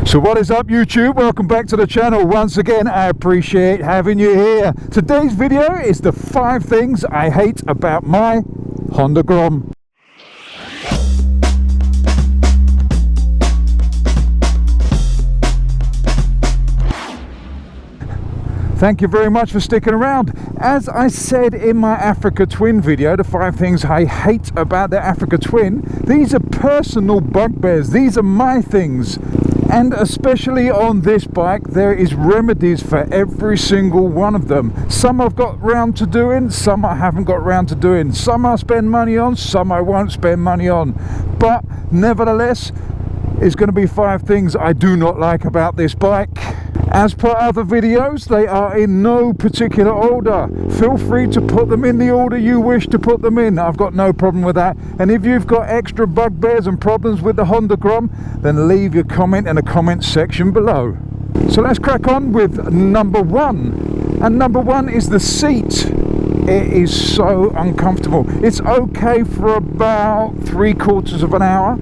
So what is up, YouTube? Welcome back to the channel once again. I appreciate having you here. Today's video is the 5 things I hate about my Honda Grom. Thank you very much for sticking around. As I said in my Africa Twin video, the 5 things I hate about the Africa Twin, these are personal bugbears. These are my things. And especially on this bike, there is remedies for every single one of them. Some I've got round to doing, some I haven't got round to doing. Some I spend money on, some I won't spend money on. But nevertheless, it's going to be 5 things I do not like about this bike. As per other videos, they are in no particular order. Feel free to put them in the order you wish to put them in. I've got no problem with that. And if you've got extra bugbears and problems with the Honda Grom, then leave your comment in the comment section below. So let's crack on with number 1. And number 1 is the seat. It is so uncomfortable. It's okay for about 3/4 of an hour,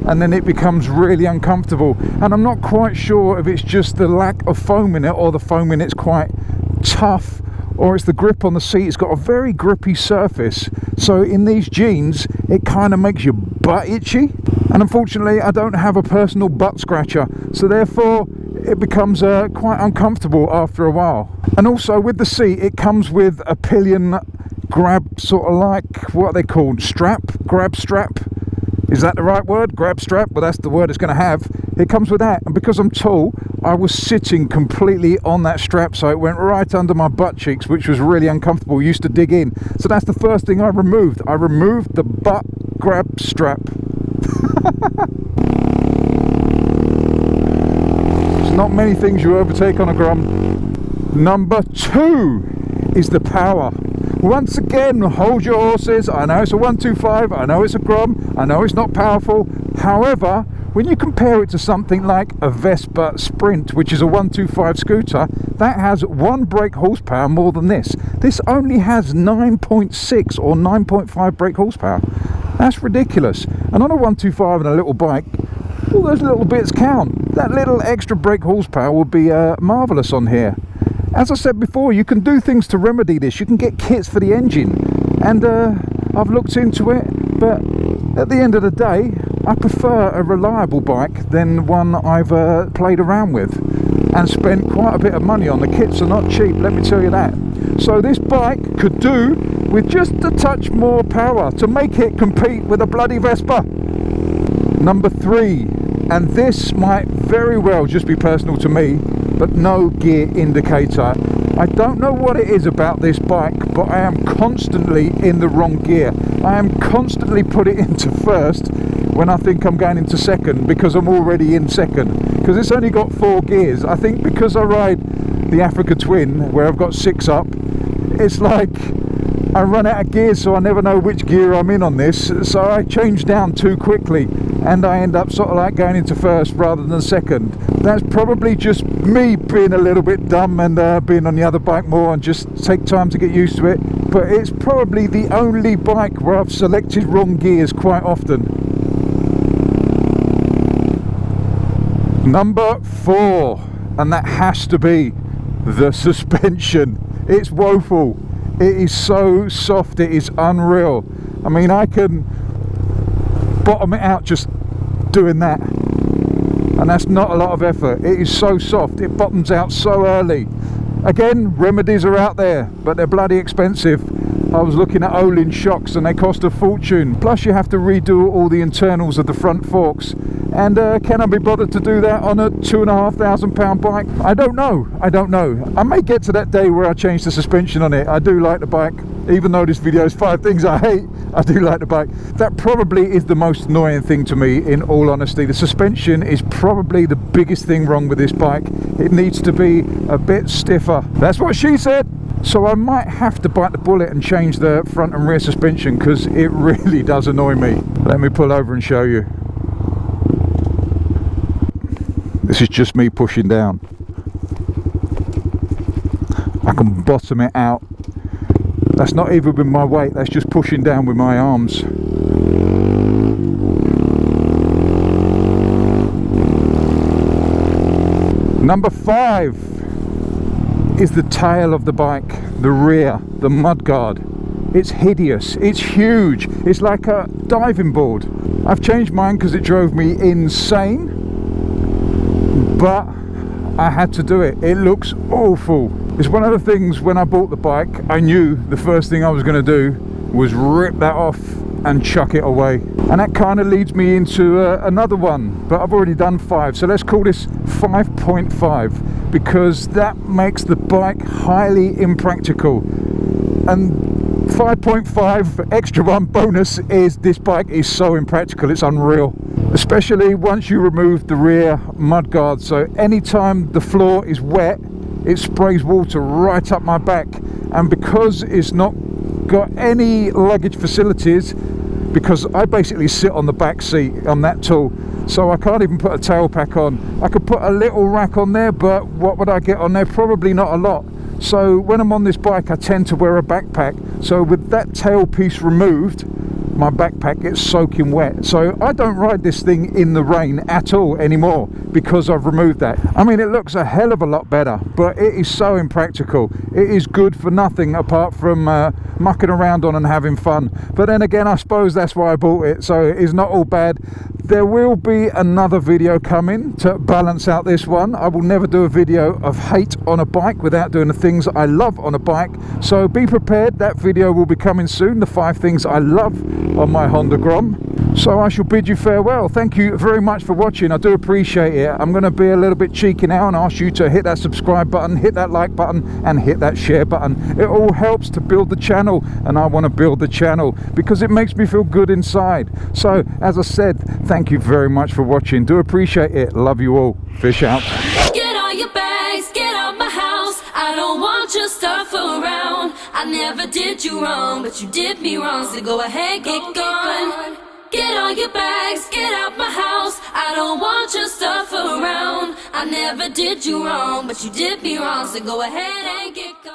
and then it becomes really uncomfortable. And I'm not quite sure if it's just the lack of foam in it, or the foam in it's quite tough, or it's the grip on the seat. It's got a very grippy surface, so in these jeans it kind of makes your butt itchy. And unfortunately I don't have a personal butt scratcher, so therefore it becomes quite uncomfortable after a while. And also with the seat, it comes with a pillion grab, sort of like, what are they called, grab strap. Is that the right word? Grab strap? Well, that's the word it's going to have. It comes with that, and because I'm tall, I was sitting completely on that strap, so it went right under my butt cheeks, which was really uncomfortable. It used to dig in. So that's the first thing I removed. I removed the butt grab strap. There's not many things you overtake on a Grom. Number 2 is the power. Once again, hold your horses. I know it's a 125, I know it's a Grom, I know it's not powerful. However, when you compare it to something like a Vespa Sprint, which is a 125 scooter, that has 1 brake horsepower more than this. This only has 9.6 or 9.5 brake horsepower. That's ridiculous. And on a 125 and a little bike, all those little bits count. That little extra brake horsepower would be marvellous on here. As I said before, you can do things to remedy this. You can get kits for the engine, and I've looked into it, but at the end of the day, I prefer a reliable bike than one I've played around with and spent quite a bit of money on. The kits are not cheap, let me tell you that. So this bike could do with just a touch more power to make it compete with a bloody Vespa. Number 3, and this might very well just be personal to me, but no gear indicator. I don't know what it is about this bike, but I am constantly in the wrong gear. I am constantly put it into first when I think I'm going into second, because I'm already in second, because it's only got 4 gears. I think because I ride the Africa Twin where I've got 6 up, it's like I run out of gears, so I never know which gear I'm in on this, so I change down too quickly and I end up sort of like going into first rather than second. That's probably just me being a little bit dumb and being on the other bike more and just take time to get used to it, but it's probably the only bike where I've selected wrong gears quite often. Number 4, and that has to be the suspension. It's woeful. It is so soft, it is unreal. I mean, I can bottom it out just doing that, and that's not a lot of effort. It is so soft, it bottoms out so early. Again, remedies are out there, but they're bloody expensive. I was looking at Olin shocks and they cost a fortune. Plus you have to redo all the internals of the front forks. And can I be bothered to do that on a £2,500 bike? I don't know. I may get to that day where I change the suspension on it. I do like the bike. Even though this video is 5 things I hate, I do like the bike. That probably is the most annoying thing to me, in all honesty. The suspension is probably the biggest thing wrong with this bike. It needs to be a bit stiffer. That's what she said. So I might have to bite the bullet and change the front and rear suspension, because it really does annoy me. Let me pull over and show you. This is just me pushing down. I can bottom it out. That's not even with my weight, that's just pushing down with my arms. Number 5 is the tail of the bike, the rear, the Mudguard. It's hideous, it's huge, it's like a diving board. I've changed mine because it drove me insane, but I had to do it. It looks awful. It's one of the things when I bought the bike, I knew the first thing I was going to do was rip that off and chuck it away. And that kind of leads me into another one, but I've already done 5, so let's call this 5.5, because that makes the bike highly impractical. And 5.5 extra one bonus is this bike is so impractical, it's unreal, especially once you remove the rear Mudguard. So anytime the floor is wet, it sprays water right up my back, and because it's not got any luggage facilities, because I basically sit on the back seat on that tool, so I can't even put a tail pack on. I could put a little rack on there, but what would I get on there? Probably not a lot. So when I'm on this bike, I tend to wear a backpack. So with that tail piece removed, my backpack gets soaking wet. So I don't ride this thing in the rain at all anymore because I've removed that. I mean, it looks a hell of a lot better, but it is so impractical. It is good for nothing apart from mucking around on and having fun. But then again, I suppose that's why I bought it, so it is not all bad. There will be another video coming to balance out this one. I will never do a video of hate on a bike without doing the things I love on a bike. So be prepared, that video will be coming soon, the 5 things I love on my Honda Grom. So I shall bid you farewell. Thank you very much for watching. I do appreciate it. I'm going to be a little bit cheeky now and ask you to hit that subscribe button, hit that like button, and hit that share button. It all helps to build the channel, and I want to build the channel because it makes me feel good inside. So as I said, thank you very much for watching. Do appreciate it. Love you all. Fish out. Get all your bags, get out my house. I don't want your stuff around. I never did you wrong, but you did me wrong. So go ahead, get gone. Get all your bags, get out my house. I don't want your stuff around. I never did you wrong, but you did me wrong. So go ahead and get gone.